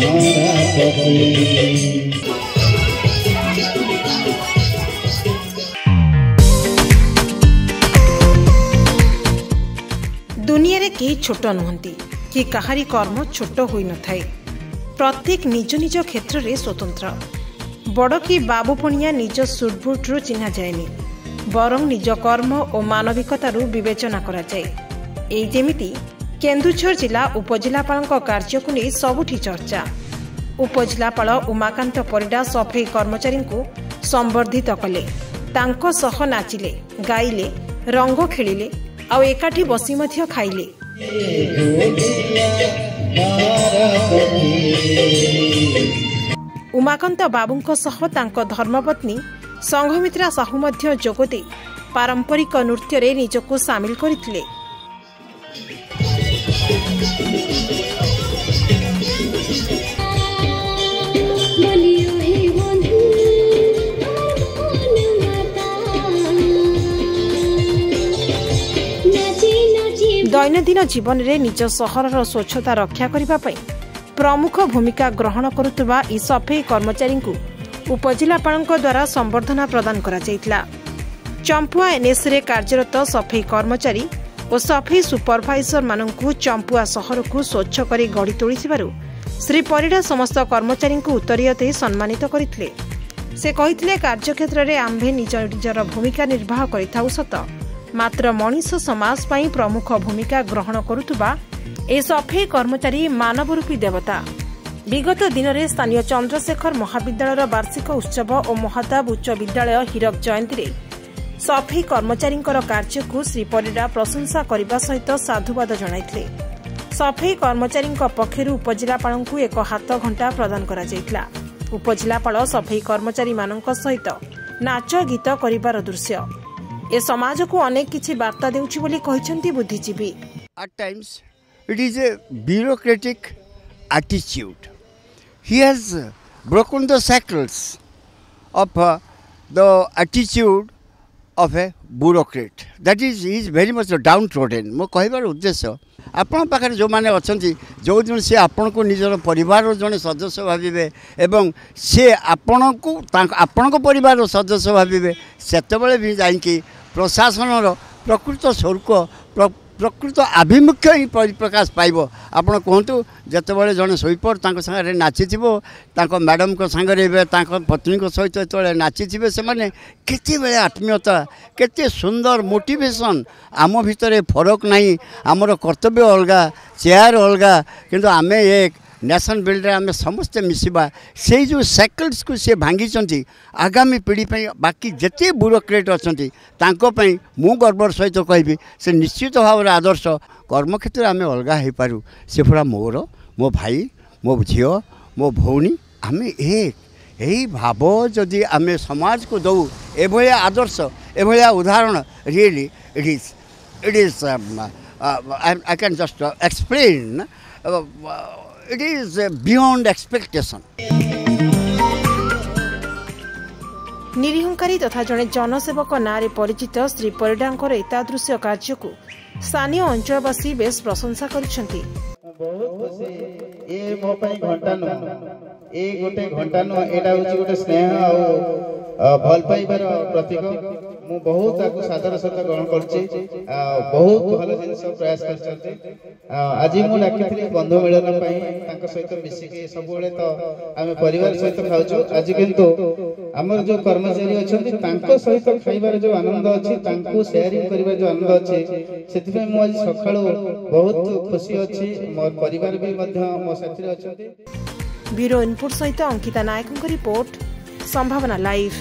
दुनिया रे केही छोट नुहंती कि काहारी कर्म छोट होई न थाए। प्रत्येक निज निज क्षेत्र में स्वतंत्र। बड़ कि बाबू पणिया निज सुटबुट्रु चिन्हा जाएनि, बरं निज कर्म और मानविकतारू विवेचना करा जाए। एई जेमिति केन्दुझर जिला उपजिलापाल कार्य को नहीं सबुठी चर्चा। उपजिलापाल उमाकांत परिडा सफाई कर्मचारी को संबर्धित कले, तांको सह नाचिले, गाइले, रंग खेलिले आउ एकाठी बसी मध्य खाइले। उमाकांत बाबूंको सह तांको धर्मपत्नी संघमित्रा साहू मध्य जोगदे पारंपरिक नृत्य रे निजको सामिल करथिले। दैनन्दिन जीवन में निज सहर स्वच्छता रक्षा करने प्रमुख भूमिका ग्रहण करुवा ई सफाई कर्मचारी को उपजिलापाल द्वारा संबर्धना प्रदान करा जायतिला। चंपुआ एनएस रे कार्यरत सफाई कर्मचारी और सफाई सुपरभाइजर मानू चंपुआ सहर को स्वच्छ कर गढ़ी तोड़ी श्री परिडा समस्त कर्मचारी को उत्तरीय दे सम्मानित करथिले। से कहिथिले कार्यक्षेत्र में आम्भे निज निजर भूमिका निर्वाह करिथाउ सत, मात्र मनीष समाज पाई प्रमुख भूमिका ग्रहण करुवा ए सफाई कर्मचारी मानवरूपी देवता। विगत दिन में स्थानीय चंद्रशेखर महाविद्यालय वार्षिक उत्सव और महाताब उच्च विद्यालय हीरक जयंती सफाई कर्मचारी कार्य को श्री परिडा प्रशंसा करने सहित साधुवाद जणाइथिले। सफाई कर्मचारी पक्षर उपजिलापाल को एक हाथ घंटा प्रदान करा जायतिला। उपजिलापाल सफाई कर्मचारी मानक सहित नाच गीत करिबार दृश्य ए समाज को अनेक किछि वार्ता देउछि बोली कहिसंती बुद्धिजीवी। At times it is a bureaucratic attitude. He has broken the shackles of the attitude of a bureaucrat. That is, he is very much downtrodden. मो कहबार उद्देश्य आपण पाखरे जो माने अछंती जो दिन से आपण को निजर परिवार जने सदस्य भाबिबे एवं से आपण को परिवार सदस्य भाबिबे सेतबेले भी जाइकी प्रशासन प्रकृत स्वरूप प्रकृत आभिमुख्य ही परिप्रकाश पाइब। आपण कहतु जितेबाला जड़े शोपर सागर नाचिबो मैडम को सांगे पत्नी को सहित जो नाचिबे से केते आत्मीयता केते सुंदर मोटिवेशन आम भितर फरक नहीं। आमर कर्तव्य अलगा चेयर अलगा किंतु आमे एक नेशन बिल्डर आम समस्ते मिसवा से जो साइकल्स को सी भांगी आगामी पीढ़ी बाकी जिते ब्यूरोक्रेट अच्छा मु गर्वर सहित कहि से निश्चित भाव आदर्श कर्मक्षेत्र आम अलग हो पारू से पूरा मोर मो भाई मो झी मो भौणी आम एक यही भाव जदि आम समाज को दौ एभलिया आदर्श एभलिया उदाहरण really it is I can just explain it is beyond expectation. निरीहंकारी तथा जड़े जनसेवक नारे परिचित श्री परिडांकर एतादृश्य कार्य को स्थानीय अंचलवासी बेस प्रशंसा करिसेंती। बहुत खुशी ए मो पई घंटा न ए गोटे घंटा न एटा होची गोटे स्नेह आ भल पाइबार प्रतीक। मु बहुत आको सादर सहित ग्रहण करछि। बहुत भल जिंस प्रयास करछन्ते। आज मु डाकिथि बंधु मिलन पई तांको सहित मिसी के सब बेले तो आमे परिवार सहित खाउछु। आज किंतु हमर जो कर्मचारी अछन्ति तांको सहित खाइबार जो आनंद अछि तांको शेयरिंग करिबार जो आनंद अछि सेति मु आज सखाळो बहुत खुशी अछि। मोर परिवार भी मध्य मो साथी अछन्ति। ब्यूरो इनपुट सहित अंकिता नायक रिपोर्ट संभावना लाइव।